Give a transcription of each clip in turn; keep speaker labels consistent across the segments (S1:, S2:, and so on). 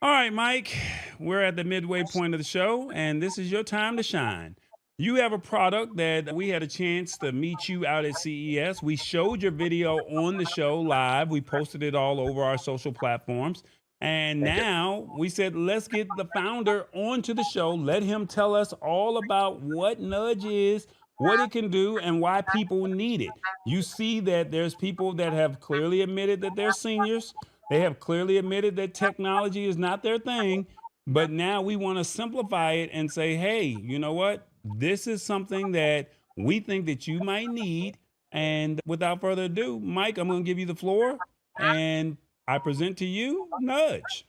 S1: All right, Mike, we're at the midway point of the show, and this is your time to shine. You have a product that we had a chance to meet you out at CES. We showed your video on the show live, we posted it all over our social platforms. And
S2: Thank you.
S1: now we said, let's get the founder onto the show. Let him tell us all about what Nudge is, what it can do, and why people need it. You see that there's people that have clearly admitted that they're seniors. They have clearly admitted that technology is not their thing, but now we want to simplify it and say, hey, you know what? This is something that we think that you might need. And without further ado, Mike, I'm going to give you the floor and I present to you Nudge.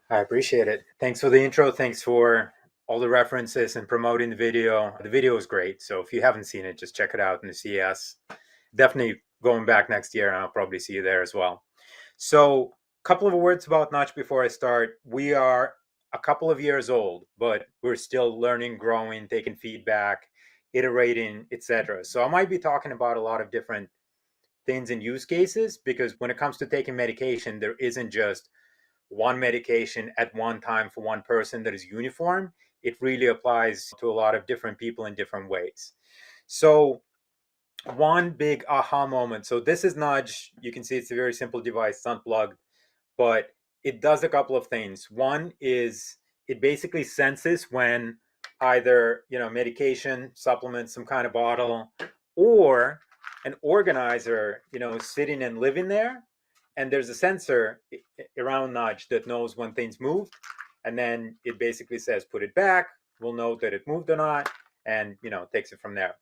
S2: I appreciate it. Thanks for the intro. Thanks for all the references and promoting the video. The video is great. So if you haven't seen it, just check it out in the CES. Definitely going back next year, and I'll probably see you there as well. So, a couple of words about Notch before I start. We are a couple of years old, but we're still learning, growing, taking feedback, iterating, etc. So I might be talking about a lot of different things and use cases because when it comes to taking medication, there isn't just one medication at one time for one person that is uniform. It really applies to a lot of different people in different ways. So, one big aha moment. So, this is Nudge. You can see it's a very simple device, it's unplugged, but it does a couple of things. One is it basically senses when either medication, supplement, some kind of bottle, or an organizer is sitting and living there, and there's a sensor around Nudge that knows when things move, and then it basically says put it back. We'll know that it moved or not, and takes it from there.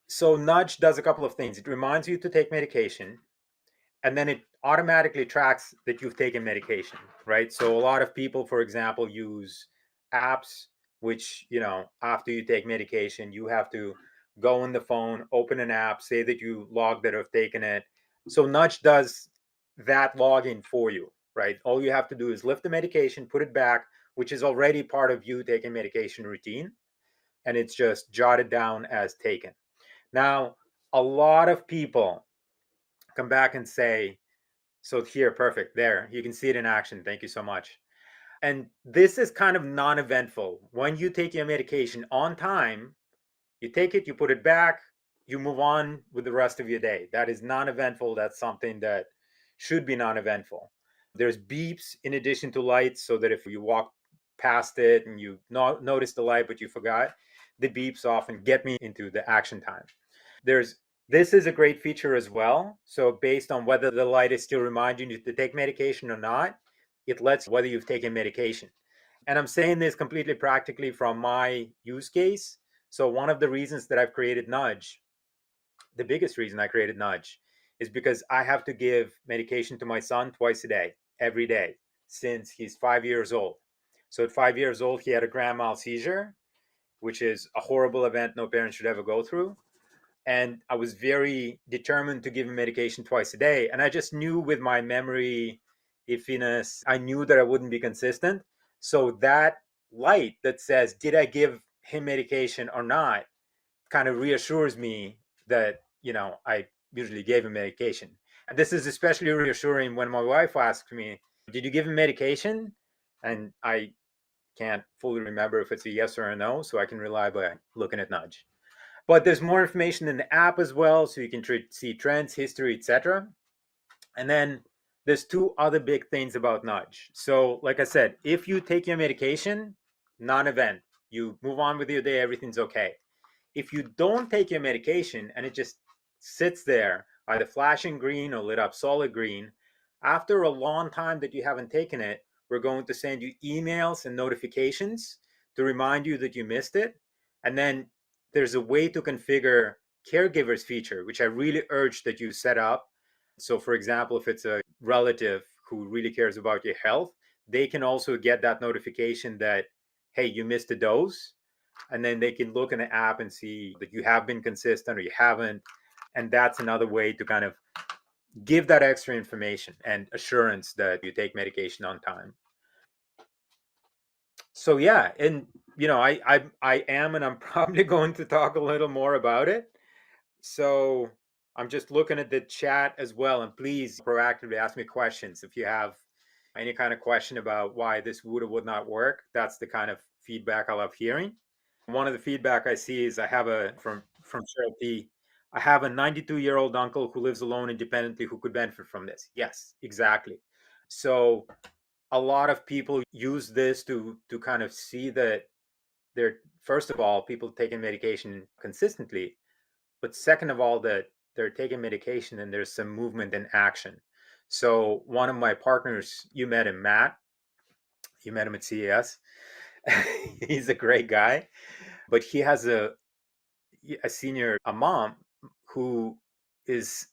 S2: So Nudge does a couple of things. It reminds you to take medication, and then it automatically tracks that you've taken medication, right? So a lot of people, for example, use apps which, after you take medication, you have to go on the phone, open an app, say that you logged that have taken it. So Nudge does that login for you, right? All you have to do is lift the medication, put it back, which is already part of you taking medication routine, and it's just jotted down as taken. Now, a lot of people come back and say, so here, perfect. There, you can see it in action. Thank you so much. And this is kind of non eventful. When you take your medication on time, you take it, you put it back, you move on with the rest of your day. That is non eventful. That's something that should be non eventful. There's beeps in addition to lights, so that if you walk past it and you notice the light but you forgot, the beeps often get me into the action time. There's This is a great feature as well. So based on whether the light is still reminding you to take medication or not, it lets whether you've taken medication. And I'm saying this completely practically from my use case. So one of the reasons that I've created Nudge, the biggest reason I created Nudge, is because I have to give medication to my son twice a day, every day, since he's 5 years old. So at 5 years old, he had a grand mal seizure, which is a horrible event no parent should ever go through. And I was very determined to give him medication twice a day. And I just knew with my memory iffiness, I knew that I wouldn't be consistent. So that light that says, did I give him medication or not, kind of reassures me that, I usually gave him medication. And this is especially reassuring when my wife asks me, did you give him medication? And I can't fully remember if it's a yes or a no, so I can rely by looking at Nudge. But there's more information in the app as well, so you can see trends, history, etc. And then there's two other big things about Nudge. So, like I said, if you take your medication, non-event, you move on with your day, everything's okay. If you don't take your medication and it just sits there, either flashing green or lit up solid green, after a long time that you haven't taken it, we're going to send you emails and notifications to remind you that you missed it. And then there's a way to configure caregivers feature, which I really urge that you set up. So, for example, if it's a relative who really cares about your health, they can also get that notification that, hey, you missed a dose. And then they can look in the app and see that you have been consistent or you haven't. And that's another way to kind of give that extra information and assurance that you take medication on time. So yeah, and I am, and I'm probably going to talk a little more about it. So I'm just looking at the chat as well, and please proactively ask me questions if you have any kind of question about why this would or would not work, that's the kind of feedback I love hearing. One of the feedback I see is I have a from Cheryl P. I have a 92-year-old uncle who lives alone independently who could benefit from this. Yes, exactly. So a lot of people use this to kind of see that they're, first of all, people taking medication consistently, but second of all, that they're taking medication and there's some movement and action. So one of my partners, you met him, Matt. You met him at CES. He's a great guy, but he has a senior, a mom who is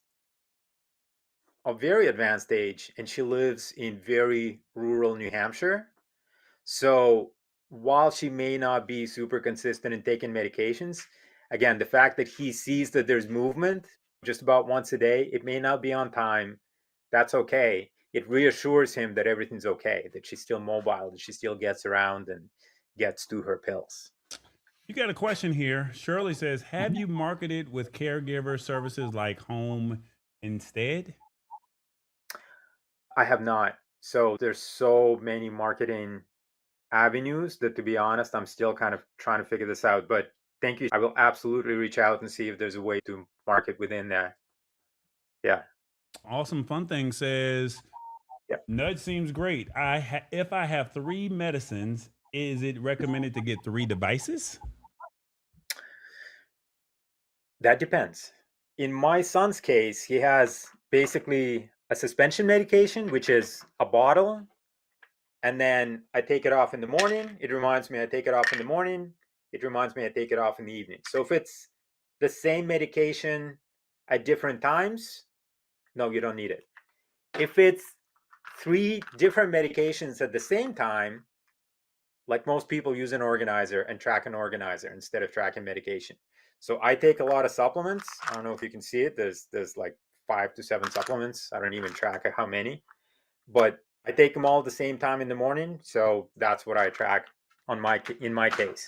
S2: a very advanced age, and she lives in very rural New Hampshire. So while she may not be super consistent in taking medications, again, the fact that he sees that there's movement just about once a day, it may not be on time. That's okay. It reassures him that everything's okay, that she's still mobile, that she still gets around and gets to her pills.
S1: You got a question here. Shirley says, have
S2: Mhm.
S1: you marketed with caregiver services like home instead?
S2: I have not. So there's so many marketing avenues that, to be honest, I'm still kind of trying to figure this out. But thank you. I will absolutely reach out and see if there's a way to market within that. Yeah.
S1: Awesome Fun Thing says,
S2: Yeah.
S1: Nudge seems great. If I have three medicines, is it recommended to get three devices?
S2: That depends. In my son's case, he has basically a suspension medication, which is a bottle, and then I take it off in the morning. It reminds me I take it off in the morning. It reminds me I take it off in the evening. So if it's the same medication at different times, no, you don't need it. If it's three different medications at the same time, like most people use an organizer and track an organizer instead of tracking medication. So I take a lot of supplements. I don't know if you can see it. There's like 5 to 7 supplements. I don't even track how many, but I take them all at the same time in the morning. So that's what I track on my in my case.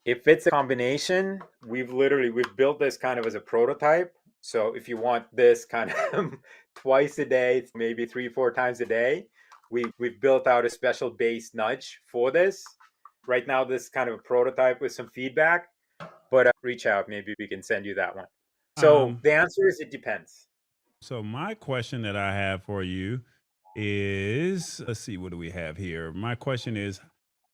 S2: If it's a combination, we've built this kind of as a prototype. So if you want this kind of twice a day, maybe 3 4 times a day, we've built out a special base nudge for this. Right now, this is kind of a prototype with some feedback, but reach out. Maybe we can send you that one. So
S1: Um,
S2: the answer is it depends.
S1: so my question that I have for you is, let's see, what do we have here? My question is,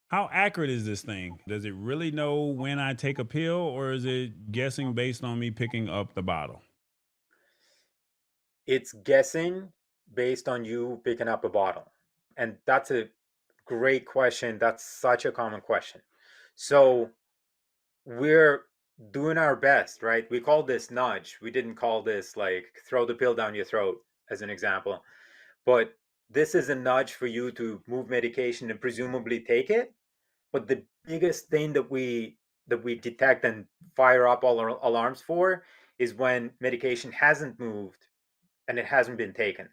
S1: how accurate is this thing? Does it really know when I take a pill, or is it guessing based on me picking up the bottle?
S2: It's guessing based on you picking up a bottle. And that's a great question. That's such a common question. So we're doing our best, right? We call this nudge. We didn't call this like throw the pill down your throat as an example. But this is a nudge for you to move medication and presumably take it. But the biggest thing that we detect and fire up all our alarms for is when medication hasn't moved and it hasn't been taken,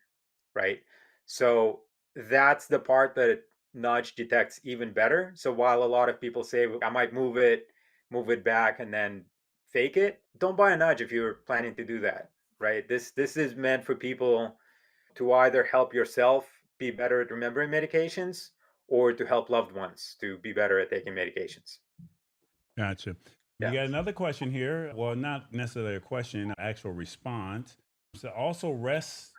S2: right? So that's the part that nudge detects even better. So while a lot of people say I might move it back and then fake it, don't buy a nudge if you're planning to do that, right? This is meant for people to either help yourself be better at remembering medications or to help loved ones to be better at taking medications.
S1: Gotcha. We
S2: Yeah,
S1: got another question here. Well, not necessarily a question, actual response. So also rests,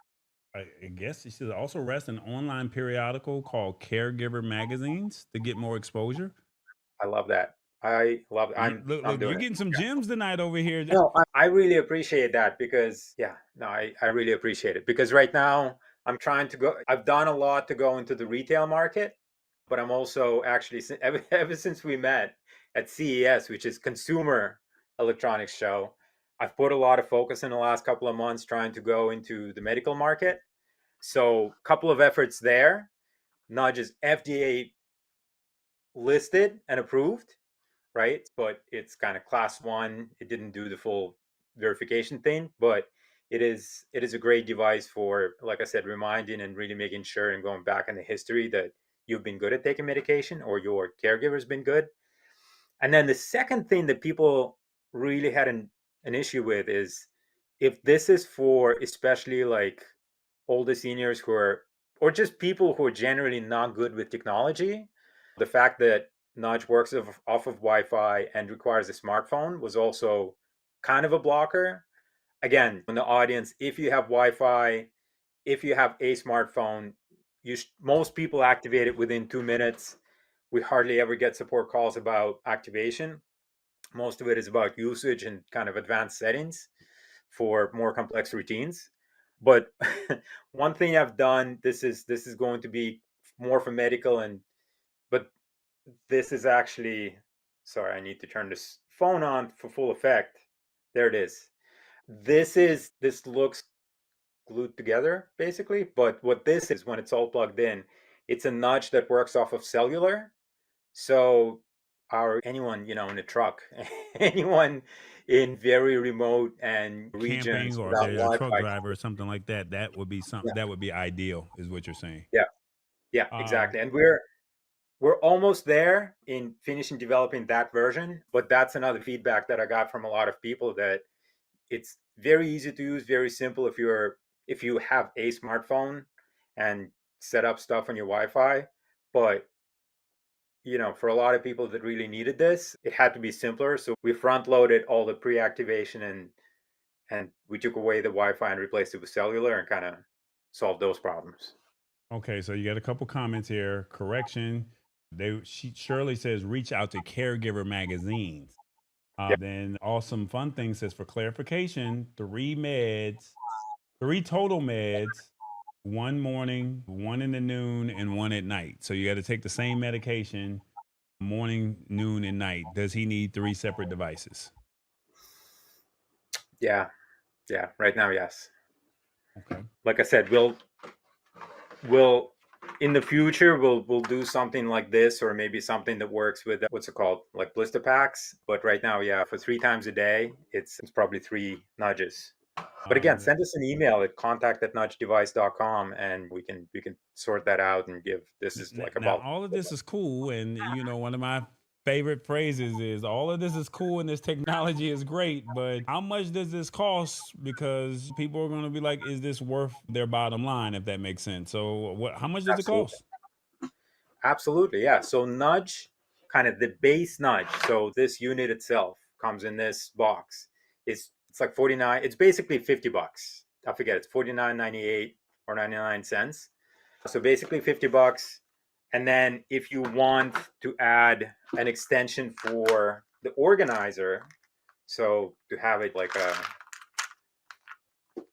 S1: I guess you should also rest an online periodical called Caregiver magazines to get more exposure.
S2: I love that. I love it.
S1: Look,
S2: I'm
S1: look, you're
S2: doing it.
S1: getting some gems tonight over here.
S2: No, I really appreciate that because, yeah, no, I really appreciate it because right now I'm trying to go, I've done a lot to go into the retail market, but I'm also actually, ever since we met at CES, which is Consumer Electronics Show, I've put a lot of focus in the last couple of months trying to go into the medical market. So, a couple of efforts there, not just FDA listed and approved, right? But it's kind of class one. It didn't do the full verification thing, but it is a great device for, like I said, reminding and really making sure and going back in the history that you've been good at taking medication or your caregiver's been good. And then the second thing that people really had an issue with is if this is for especially like older seniors or just people who are generally not good with technology. The fact that Nudge works off of Wi-Fi and requires a smartphone was also kind of a blocker. Again, in the audience, if you have Wi-Fi, if you have a smartphone, most people activate it within 2 minutes. We hardly ever get support calls about activation. Most of it is about usage and kind of advanced settings for more complex routines. But one thing I've done, this is going to be more for medical, and but this is actually, sorry, I need to turn this phone on for full effect. There it is. This looks glued together basically, but what this is, when it's all plugged in, it's a nudge that works off of cellular. So our anyone, in a truck, anyone in very remote and
S1: Camping,
S2: regions
S1: or if
S2: without
S1: they're a truck
S2: Wi-Fi.
S1: driver or something like that, that would be
S2: Yeah,
S1: something that would be ideal, is what you're saying.
S2: yeah, yeah,
S1: Um,
S2: exactly. And we're almost there in finishing developing that version, but that's another feedback that I got from a lot of people, that it's very easy to use, very simple if you have a smartphone and set up stuff on your Wi-Fi. But for a lot of people that really needed this, it had to be simpler. So we front loaded all the pre-activation, and we took away the Wi-Fi and replaced it with cellular and kind of solved those problems.
S1: okay, so you got a couple comments here. Correction. Shirley says reach out to caregiver magazines.
S2: Yeah,
S1: Then awesome fun thing says, for clarification, three total meds, one morning, one in the noon, and one at night. So you got to take the same medication morning, noon, and night. Does he need three separate devices?
S2: yeah, yeah. Right now, yes.
S1: Okay.
S2: Like I said, we'll in the future we'll do something like this, or maybe something that works with what's it called, like blister packs. But right now, yeah, for 3 times a day, it's probably 3 nudges. But again,
S1: Um,
S2: send us an email at contact@nudgedevice.com, and we can sort that out and give, this is like
S1: Now,
S2: about.
S1: all of this is cool. And, one of my favorite phrases is all of this is cool and this technology is great, but how much does this cost? Because people are going to be like, is this worth their bottom line, if that makes sense? So, how much does it
S2: Absolutely.
S1: cost?
S2: Absolutely, yeah. So nudge, kind of the base nudge. So this unit itself comes in this box. It's like 49. It's basically $50. I forget. It's 49.98 or 99 cents. So basically $50. And then if you want to add an extension for the organizer, so to have it like a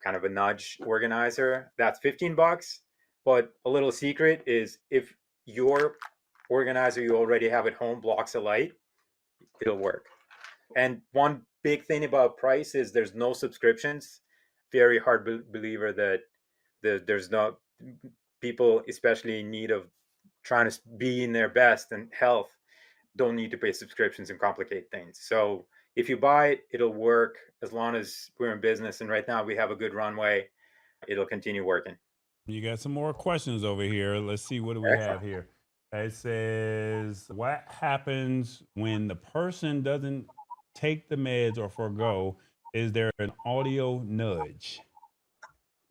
S2: kind of a nudge organizer, that's $15. But a little secret is, if your organizer you already have at home blocks a light, it'll work. And one big thing about price is there's no subscriptions. Very hard believer that there's no people, especially in need of trying to be in their best and health, don't need to pay subscriptions and complicate things. So if you buy it, it'll work as long as we're in business. And right now we have a good runway. It'll continue working.
S1: You got some more questions over here. Let's see, what do we have
S2: Excellent.
S1: here? It says, what happens when the person doesn't take the meds or forego? Is there an audio nudge?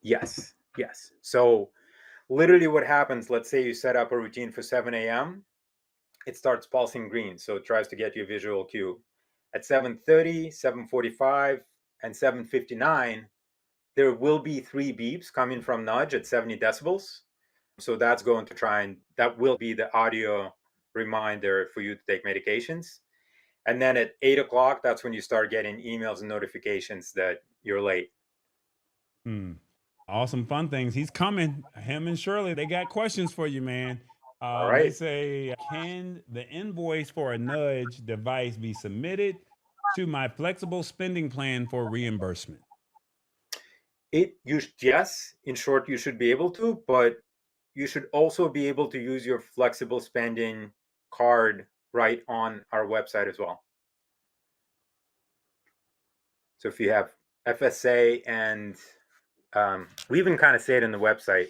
S2: Yes. Yes. So literally what happens, let's say you set up a routine for 7 a.m., it starts pulsing green. So it tries to get you a visual cue. At 7:30, 7:45, and 7:59, there will be three beeps coming from nudge at 70 decibels. So that's going to that will be the audio reminder for you to take medications. And then at 8 o'clock, that's when you start getting emails and notifications that you're late.
S1: Hmm. Awesome fun things. He's coming. Him and Shirley, they got questions for you, man.
S2: All
S1: They
S2: right.
S1: say, can the invoice for a nudge device be submitted to my flexible spending plan for reimbursement?
S2: Yes, in short, you should be able to, but you should also be able to use your flexible spending card right on our website as well. So if you have FSA and we even kind of say it in the website,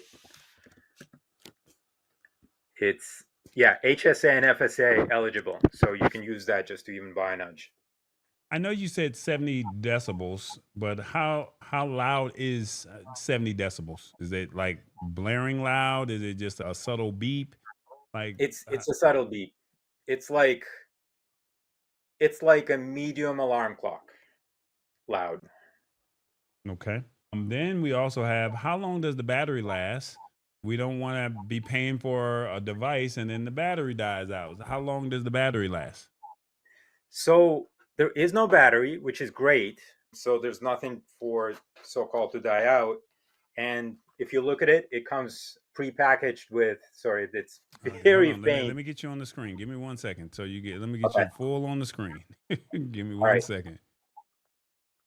S2: it's, yeah, HSA and FSA eligible. So you can use that just to even buy a nudge.
S1: I know you said 70 decibels, but how loud is 70 decibels? Is it like blaring loud? Is it just a subtle beep? Like,
S2: It's a subtle beep. It's like it's like a medium alarm clock, loud.
S1: okay. Then we also have how long does the battery last? We don't want to be paying for a device and then the battery dies out. How long does the battery last?
S2: So there is no battery, which is great. So there's nothing for so-called to die out. And if you look at it, it comes pre-packaged with, sorry, it's
S1: Okay, hold
S2: very
S1: on. Let
S2: faint.
S1: me get you on the screen. Give me 1 second. So you get let me get
S2: Okay.
S1: you full on the screen. Give me
S2: All
S1: one
S2: right.
S1: second.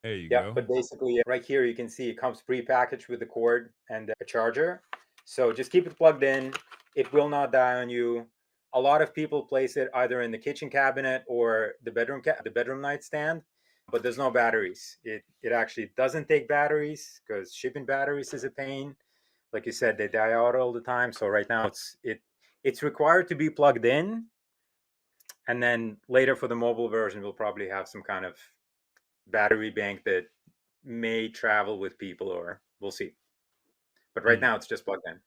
S1: There you
S2: Yeah,
S1: go.
S2: but basically right here you can see it comes pre-packaged with the cord and a charger. So just keep it plugged in. It will not die on you. A lot of people place it either in the kitchen cabinet or the bedroom nightstand, but there's no batteries. It actually doesn't take batteries because shipping batteries is a pain. Like you said, they die out all the time. So right now it's required to be plugged in, and then later for the mobile version we'll probably have some kind of battery bank that may travel with people, or we'll see. But right
S1: Mm,
S2: now it's just plugged in.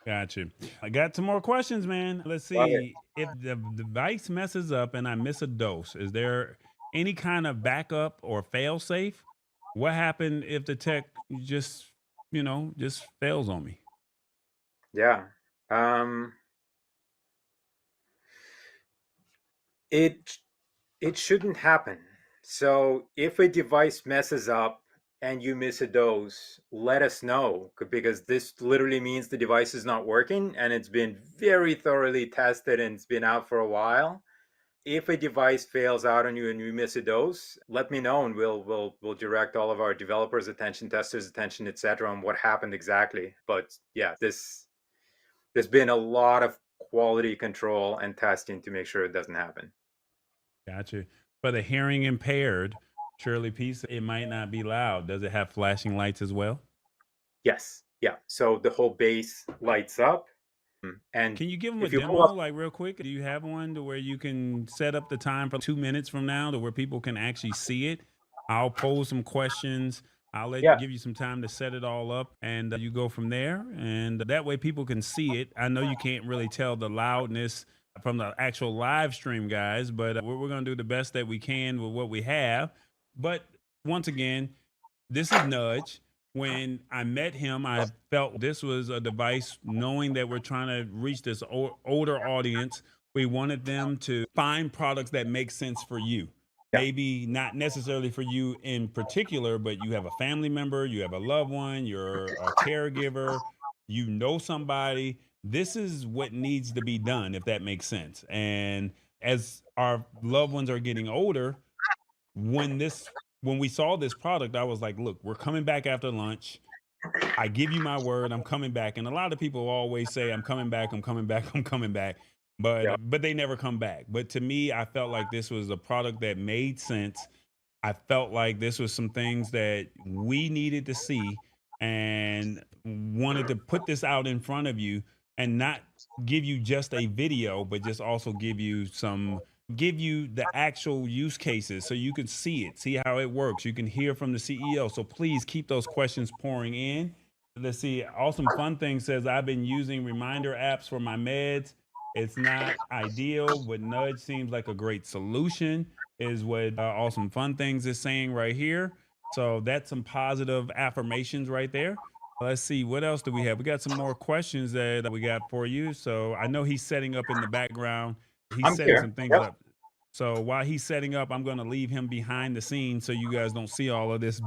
S1: got you. I got some more questions, man. Let's
S2: Love it.
S1: see. If the device messes up and I miss a dose, is there any kind of backup or fail safe? What happened if the tech just, just fails on me?
S2: Yeah. Um, it it shouldn't happen. So if a device messes up and you miss a dose, let us know because this literally means the device is not working and it's been very thoroughly tested and it's been out for a while. If a device fails out on you and you miss a dose, let me know and we'll direct all of our developers' attention, testers' attention, etc., on what happened exactly. But yeah, there's been a lot of quality control and testing to make sure it doesn't happen.
S1: Got you. For the hearing impaired, Shirley Piece, it might not be loud. Does it have flashing lights as well?
S2: Yes, yeah. So the whole base lights up, and
S1: Can you give them a
S2: if you pull
S1: demo,
S2: up,
S1: like real quick? Do you have one to where you can set up the time for 2 minutes from now to where people can actually see it? I'll pose some questions. I'll
S2: yeah,
S1: give you some time to set it all up and you go from there. And that way people can see it. I know you can't really tell the loudness from the actual live stream, guys, but we're going to do the best that we can with what we have. But once again, this is Nudge. When I met him, I felt this was a device, knowing that we're trying to reach this older audience. We wanted them to find products that make sense for you.
S2: yeah,
S1: Maybe not necessarily for you in particular, but you have a family member, you have a loved one, you're a caregiver, you know somebody. This is what needs to be done, if that makes sense. And as our loved ones are getting older, when this when we saw this product, I was like, look, we're coming back after lunch. I give you my word, I'm coming back. And a lot of people always say, I'm coming back, I'm coming back, I'm coming back.
S2: yeah,
S1: But they never come back. But to me, I felt like this was a product that made sense. I felt like this was some things that we needed to see and wanted to put this out in front of you and not give you just a video, but just also give you the actual use cases so you can see it, see how it works. You can hear from the CEO. So please keep those questions pouring in. Let's see. Awesome Fun Thing says, I've been using reminder apps for my meds. It's not ideal, but Nudge seems like a great solution, is what Awesome Fun Things is saying right here. So that's some positive affirmations right there. Let's see. What else do we have? We got some more questions that we got for you. So I know he's setting up in the background. He's
S2: I'm
S1: setting
S2: here.
S1: some things
S2: Yep.
S1: up. So while he's setting up, I'm going to leave him behind the scenes so you guys don't see all of this.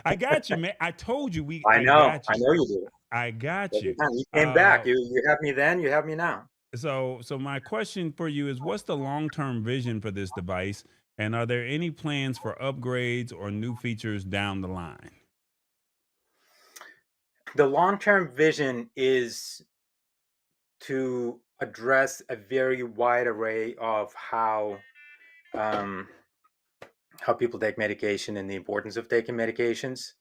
S1: I got you, man. I told you
S2: I
S1: I
S2: know,
S1: got
S2: I
S1: you.
S2: know you do.
S1: I got
S2: Every
S1: you.
S2: time you came back,
S1: Uh,
S2: you have me then, you have me now.
S1: so my question for you is, what's the long-term vision for this device? And are there any plans for upgrades or new features down the line?
S2: The long-term vision is to address a very wide array of um, how people take medication and the importance of taking medications,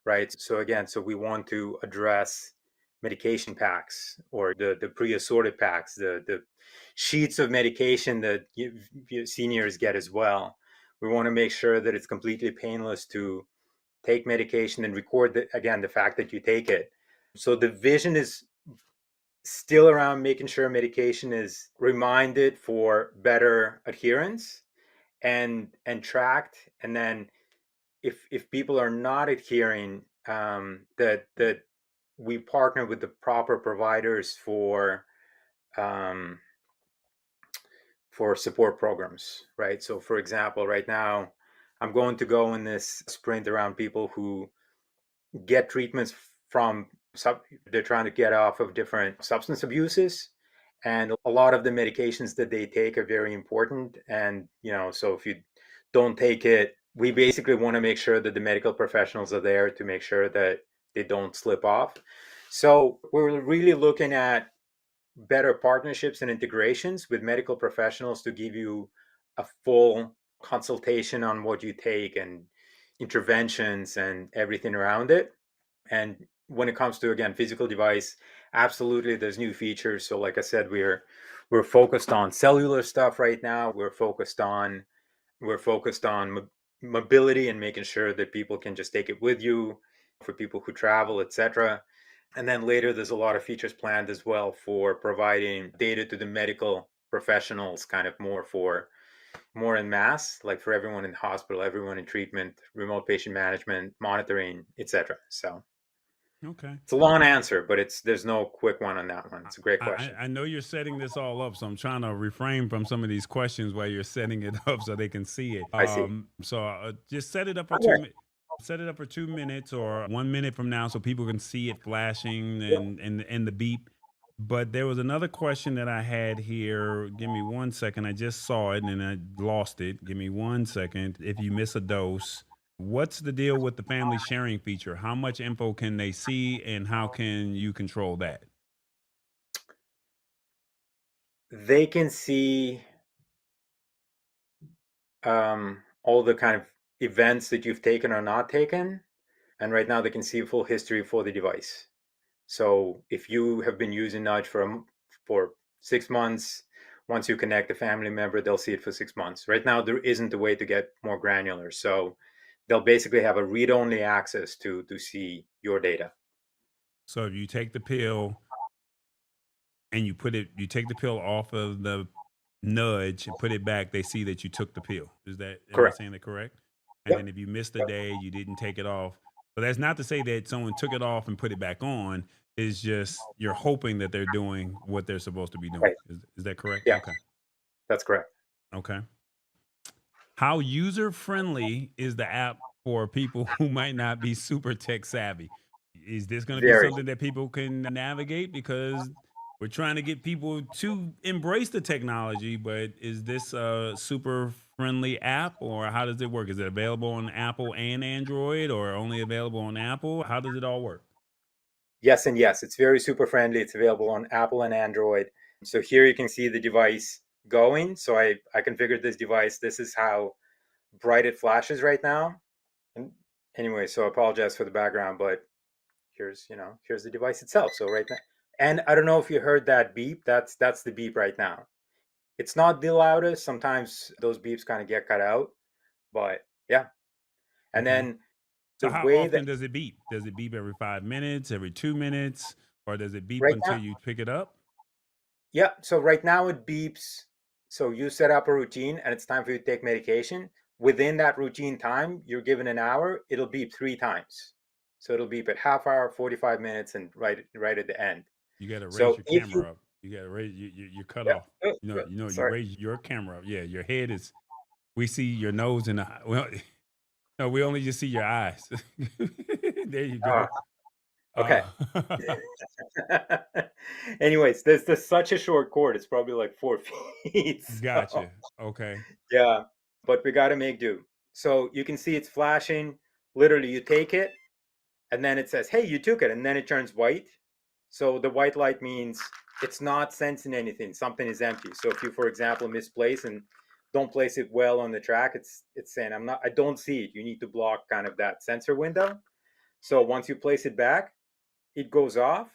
S2: right? So again, so we want to address medication packs or the pre-assorted packs, the sheets of medication that seniors get as well. We want to make sure that it's completely painless to take medication and record again the fact that you take it. So the vision is still around making sure medication is reminded for better adherence and tracked, and then if people are not adhering, that we partner with the proper providers um, for support programs, right? So for example, right now I'm going to go in this sprint around people who get treatments from they're trying to get off of different substance abuses, and a lot of the medications that they take are very important. And so if you don't take it, we basically want to make sure that the medical professionals are there to make sure that they don't slip off. So we're really looking at better partnerships and integrations with medical professionals to give you a full consultation on what you take and interventions and everything around it. And when it comes to, again, physical device, absolutely there's new features. So like I said, we're focused on cellular stuff right now. We're focused on mobility and making sure that people can just take it with you for people who travel, etc. And then later, there's a lot of features planned as well for providing data to the medical professionals, kind of more en masse, like for everyone in the hospital, everyone in treatment, remote patient management, monitoring, etc. So
S1: Okay.
S2: it's a long answer, but there's no quick one on that one.
S1: I,
S2: It's a great
S1: I
S2: question.
S1: I know you're setting this all up, so I'm trying to refrain from some of these questions while you're setting it up so they can see it.
S2: I see.
S1: So just set it up for
S2: Okay.
S1: set it up for 2 minutes or 1 minute from now, so people can see it flashing and the beep. But there was another question that I had here. Give me 1 second. I just saw it and I lost it. Give me 1 second. If you miss a dose, what's the deal with the family sharing feature? How much info can they see, and how can you control that?
S2: They can see all the kind of events that you've taken or not taken, and right now they can see full history for the device. So if you have been using Nudge for 6 months, once you connect a family member, they'll see it for 6 months. Right now, there isn't a way to get more granular. So they'll basically have a read-only access to see your data.
S1: So if you take the pill and you take the pill off of the nudge and put it back, they see that you took the pill. Am I
S2: Correct.
S1: saying that correct? And then
S2: Yep.
S1: if you missed a
S2: Yep.
S1: day, you didn't take it off. But that's not to say that someone took it off and put it back on. It's just you're hoping that they're doing what they're supposed to be doing.
S2: Right.
S1: Is that correct?
S2: Yeah,
S1: Okay.
S2: that's correct.
S1: Okay. How user friendly is the app for people who might not be super tech savvy? Is this going to be
S2: Very.
S1: something that people can navigate? Because we're trying to get people to embrace the technology, but is this a super friendly app, or how does it work? Is it available on Apple and Android, or only available on Apple? How does it all work?
S2: Yes, and yes, it's very super friendly. It's available on Apple and Android. So here you can see the device going. So I configured this device. This is how bright it flashes right now. And anyway, so I apologize for the background, but here's the device itself. So right now, and I don't know if you heard that beep. That's the beep right now. It's not the loudest. Sometimes those beeps kind of get cut out, but yeah. And
S1: Okay.
S2: then
S1: So
S2: the
S1: how
S2: way that
S1: often does it beep? Does it beep every 5 minutes, every 2 minutes, or does it beep
S2: right
S1: until
S2: now,
S1: you pick it up?
S2: yeah. So right now it beeps. So you set up a routine, and it's time for you to take medication. Within that routine time, you're given an hour. It'll beep 3 times. So it'll beep at half hour, 45 minutes, and right at the end.
S1: You gotta raise
S2: So
S1: your
S2: if you
S1: camera up. You gotta raise you're cut
S2: yeah,
S1: off.
S2: oh,
S1: You
S2: sorry.
S1: raise your camera up. Yeah, your head is we see your nose and the well, no, we only just see your eyes. There you
S2: Uh,
S1: go.
S2: okay.
S1: Uh,
S2: Anyways, there's such a short cord. It's probably like 4 feet. So
S1: gotcha. Okay.
S2: yeah, but we got to make do. So you can see it's flashing. Literally, you take it, and then it says, "Hey, you took it," and then it turns white. So the white light means it's not sensing anything. Something is empty. So if you, for example, misplace and don't place it well on the track, it's saying, I don't see it. You need to block kind of that sensor window. So once you place it back, it goes off,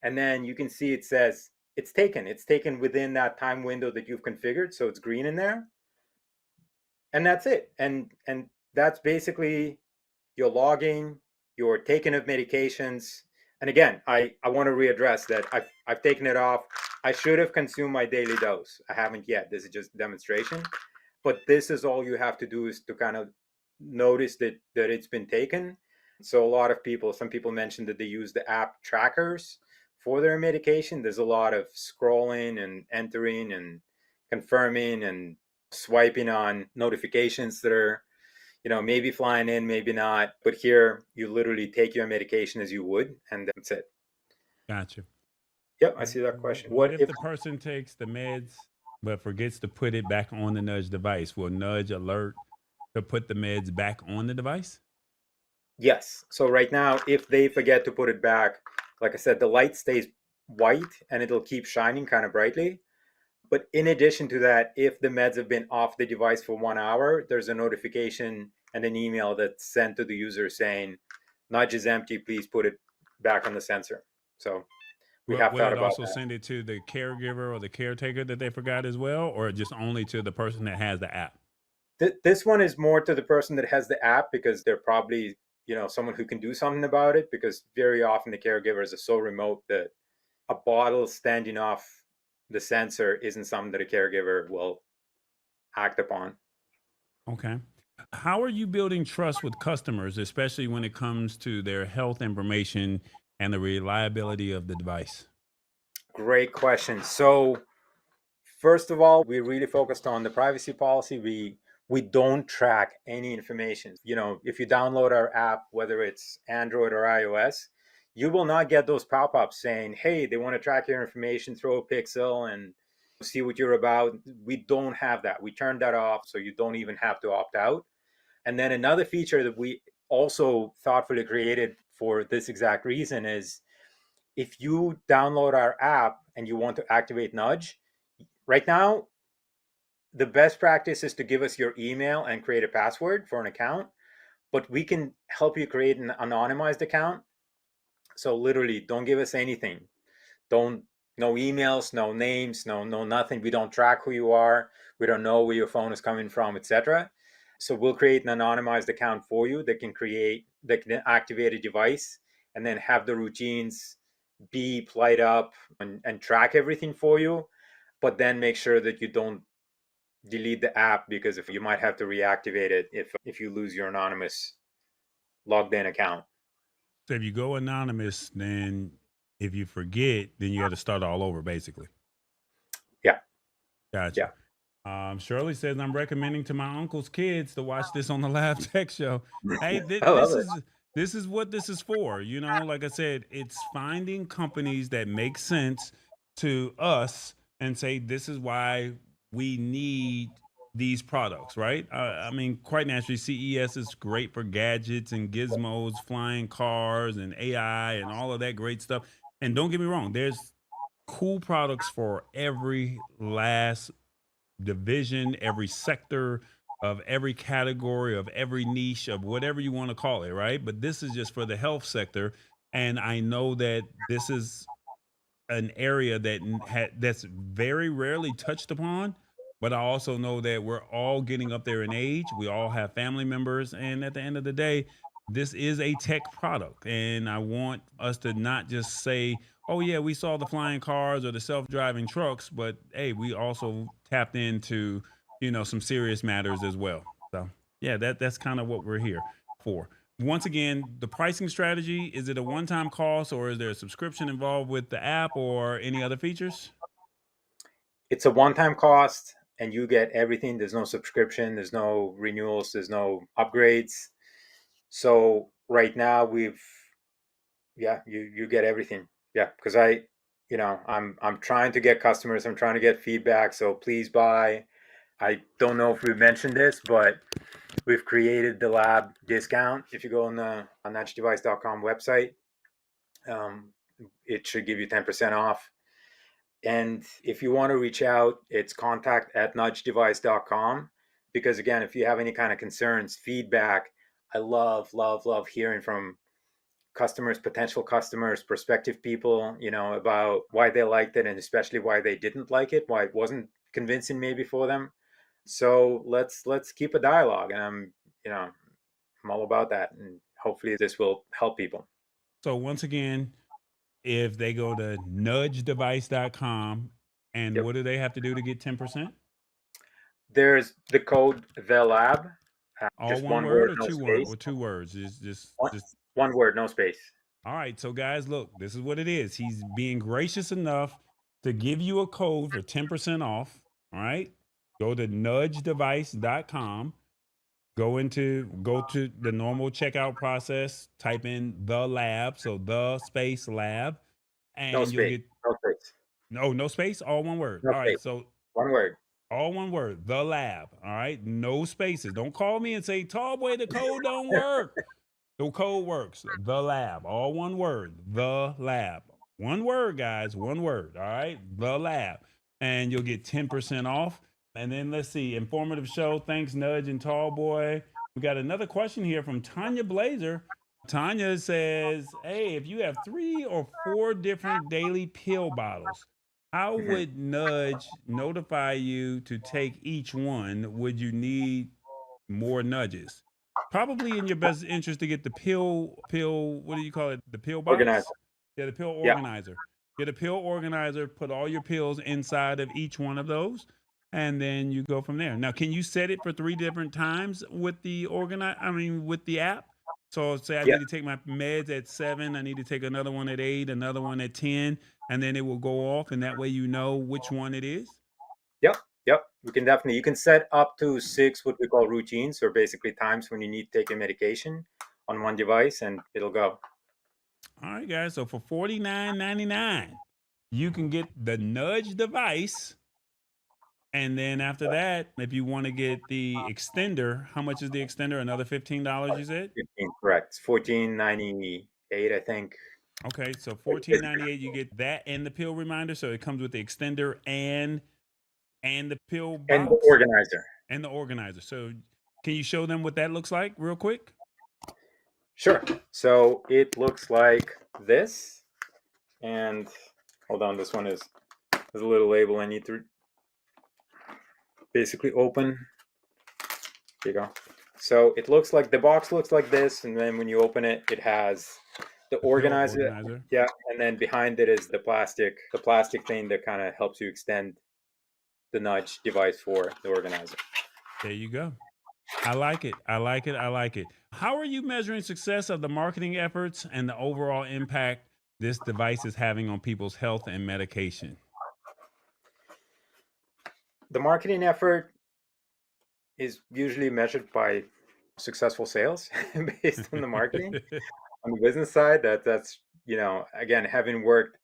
S2: And then you can see it says it's taken. It's taken within that time window that you've configured. So it's green in there. And that's it. And that's basically your logging, your taking of medications. And again, I want to readdress that I've taken it off. I should have consumed my daily dose. I haven't yet. This is just a demonstration. But this is all you have to do is to kind of notice that it's been taken. So a lot of people, some people mentioned that they use the app trackers for their medication. There's a lot of scrolling and entering and confirming and swiping on notifications that are, maybe flying in, maybe not. But here, you literally take your medication as you would, and that's it.
S1: Gotcha.
S2: Yep, I see that question.
S1: What
S2: What
S1: if
S2: if?
S1: the person takes the meds but forgets to put it back on the Nudge device? Will Nudge alert to put the meds back on the device?
S2: Yes. So right now, if they forget to put it back, like I said, the light stays white and it'll keep shining kind of brightly. But in addition to that, if the meds have been off the device for 1 hour, there's a notification and an email that's sent to the user saying, Nudge is empty, please put it back on the sensor. So we have
S1: Will
S2: thought
S1: it
S2: about
S1: also
S2: that.
S1: send it to the caregiver or the caretaker that they forgot as well, or just only to the person that has the app?
S2: This one is more to the person that has the app because they're probably, someone who can do something about it, because very often the caregivers are so remote that a bottle standing off the sensor isn't something that a caregiver will act upon.
S1: Okay. How are you building trust with customers, especially when it comes to their health information and the reliability of the device?
S2: Great question. So first of all, we really focused on the privacy policy. We don't track any information. If you download our app, whether it's Android or iOS, you will not get those pop-ups saying, "Hey, they want to track your information, throw a pixel and see what you're about." We don't have that. We turned that off, so you don't even have to opt out. And then another feature that we also thoughtfully created for this exact reason is if you download our app and you want to activate Nudge, right now the best practice is to give us your email and create a password for an account, but we can help you create an anonymized account. So literally don't give us anything. Don't No emails, no names, no nothing. We don't track who you are. We don't know where your phone is coming from, etc. So we'll create an anonymized account for you that can activate a device and then have the routines beep, light up, and track everything for you. But then make sure that you don't delete the app, because if you might have to reactivate it if you lose your anonymous logged in account.
S1: So if you go anonymous, then if you forget, then you got to start all over, basically.
S2: Yeah,
S1: Gotcha.
S2: yeah.
S1: Shirley says I'm recommending to my uncle's kids to watch this on the live tech show. Hey,
S2: I love
S1: this is what this is for. You know, like I said, it's finding companies that make sense to us and say this is why we need these products, right? I mean, quite naturally, CES is great for gadgets and gizmos, flying cars, and AI, and all of that great stuff. And don't get me wrong, there's cool products for every last division, every sector of every category of every niche of whatever you want to call it, right? But this is just for the health sector, and I know that this is an area that that's very rarely touched upon. But I also know that we're all getting up there in age. We all have family members, and at the end of the day, this is a tech product. And I want us to not just say, "Oh yeah, we saw the flying cars or the self-driving trucks," but hey, we also tapped into some serious matters as well. So yeah, that's kind of what we're here for. Once again, the pricing strategy, is it a one-time cost or is there a subscription involved with the app or any other features?
S2: It's a one-time cost and you get everything. There's no subscription, there's no renewals, there's no upgrades. So right now we've yeah, you get everything. Yeah, because I'm trying to get customers, I'm trying to get feedback, so please buy. I don't know if we mentioned this, but we've created the lab discount. If you go on the on nudgedevice.com website, um, it should give you 10% off. And if you want to reach out, it's contact@nudgedevice.com. Because again, if you have any kind of concerns, feedback, I love, love, love hearing from customers, potential customers, prospective people, about why they liked it and especially why they didn't like it, why it wasn't convincing maybe for them. So let's keep a dialogue, and I'm all about that, and hopefully this will help people.
S1: So once again, if they go to nudgedevice.com, and
S2: Yep.
S1: what do they have to do to get 10%?
S2: There's the code the lab,
S1: All
S2: just
S1: one
S2: one
S1: word
S2: word,
S1: or
S2: no
S1: two
S2: space.
S1: or two words? Is
S2: One,
S1: just
S2: one word, no space.
S1: all right. So guys, look, this is what it is. He's being gracious enough to give you a code for 10% off. All right. Go to nudgedevice.com. Go to the normal checkout process, type in the lab, so the space lab,
S2: No
S1: and you'll
S2: space.
S1: get
S2: No space.
S1: no space, all one word.
S2: No
S1: All right,
S2: space.
S1: so
S2: One word.
S1: all one word, the lab. All right, no spaces. Don't call me and say, "Tall boy, the code don't work." The code works. The lab, all one word. The lab, one word, guys. One word. All right, the lab, and you'll get 10% off. And then let's see, informative show. Thanks, Nudge and Tall Boy. We got another question here from Tanya Blazer. Tanya says, "Hey, if you have 3 or 4 different daily pill bottles, how
S2: Mhm.
S1: would Nudge notify you to take each one? Would you need more nudges? Probably in your best interest to get the pill, what do you call it? The pill box?
S2: Organizer.
S1: Yeah, the pill
S2: Yeah.
S1: organizer. Get a pill organizer, put all your pills inside of each one of those, and then you go from there. Now, can you set it for 3 different times with with the app? So say I
S2: Yeah.
S1: need to take my meds at 7, I need to take another one at 8, another one at 10, and then it will go off, and that way you know which one it is.
S2: Yep. Yep. We can definitely. You can set up to 6 what we call routines, or basically times when you need to take a medication on one device, and it'll go.
S1: All right, guys. So for $49.99, you can get the Nudge device. And then after that, if you want to get the extender, how much is the extender? Another $15, you said?
S2: 15, correct. It's 14.98, I think.
S1: Okay, so 14.98, you get that and the pill reminder. So it comes with the extender and the pill
S2: And the
S1: box
S2: organizer.
S1: and the organizer. So can you show them what that looks like real quick?
S2: Sure. So it looks like this. And hold on, this one is there's a little label I need to basically open. Here you go. So it looks like the box looks like this, and then when you open it, it has the
S1: The pill
S2: organizer.
S1: organizer.
S2: Yeah, and then behind it is the plastic thing that kind of helps you extend the nudge device for the organizer.
S1: There you go. I like it. I like it. I like it. How are you measuring success of the marketing efforts and the overall impact this device is having on people's health and medication?
S2: The marketing effort is usually measured by successful sales based on the marketing. On the business side, that's again, having worked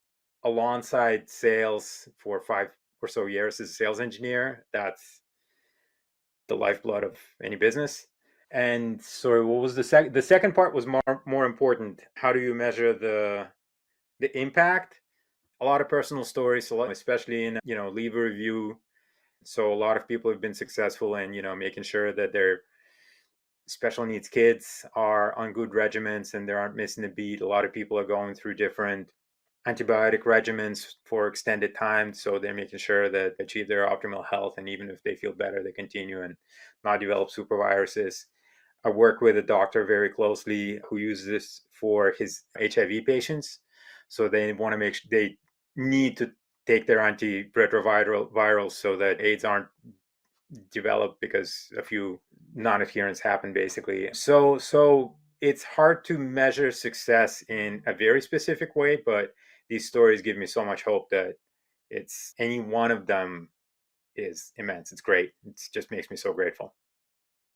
S2: alongside sales for 5 or so years as a sales engineer, that's the lifeblood of any business. And so what was the second part was more important. How do you measure the impact? A lot of personal stories, especially in leave a review. So a lot of people have been successful in making sure that their special needs kids are on good regimens and they aren't missing a beat. A lot of people are going through different antibiotic regimens for extended time, so they're making sure that they achieve their optimal health, and even if they feel better, they continue and not develop super viruses. I work with a doctor very closely who uses this for his HIV patients. So they want to make sure they need to take their antiretrovirals so that AIDS aren't developed because a few non-adherence happen basically. So it's hard to measure success in a very specific way, but these stories give me so much hope that it's any one of them is immense. It's great. It just makes me so grateful.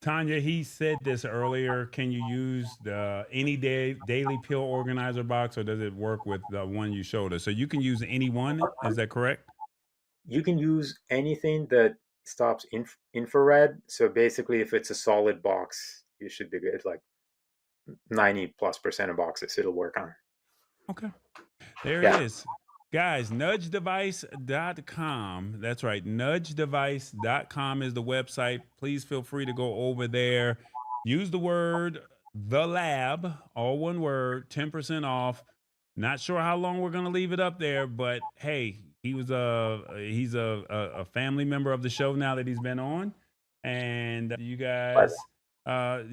S1: Tanya, he said this earlier. Can you use the any daily pill organizer box, or does it work with the one you showed us? So you can use any one. Is that correct?
S2: You can use anything that stops infrared. So basically, if it's a solid box, you should be good. Like 90+% of boxes, it'll work on.
S1: Okay. There it
S2: Yeah.
S1: is. Guys, nudgedevice.com. That's right. Nudgedevice.com is the website. Please feel free to go over there. Use the word the lab, all one word, 10% off. Not sure how long we're gonna leave it up there, but hey, he's a family member of the show now that he's been on, and you
S2: Pleasure.
S1: guys,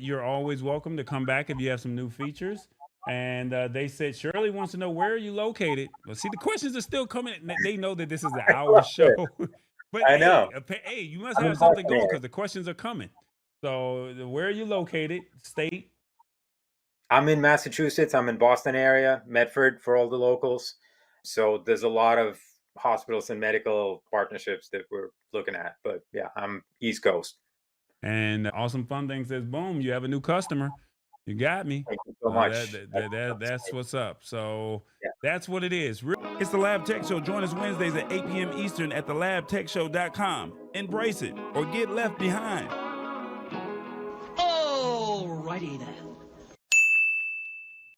S1: you're always welcome to come back if you have some new features. And they said Shirley wants to know, where are you located. Well, see, the questions are still coming. They know that this is an
S2: I
S1: hour
S2: love
S1: show,
S2: it.
S1: but
S2: I
S1: hey,
S2: know.
S1: hey, you must
S2: I'm in
S1: have something
S2: Boston
S1: going
S2: area.
S1: because the questions are coming. So, where are you located? State.
S2: I'm in Massachusetts. I'm in Boston area, Medford for all the locals. So there's a lot of hospitals and medical partnerships that we're looking at. But yeah, I'm East Coast.
S1: And Awesome Fun Thing says, boom, you have a new customer. You got me.
S2: Thank you so much.
S1: That's what's up. So
S2: Yeah.
S1: that's what it is. It's the Lab Tech Show. Join us Wednesdays at 8 p.m. Eastern at thelabtechshow.com. Embrace it or get left behind.
S3: Alrighty then.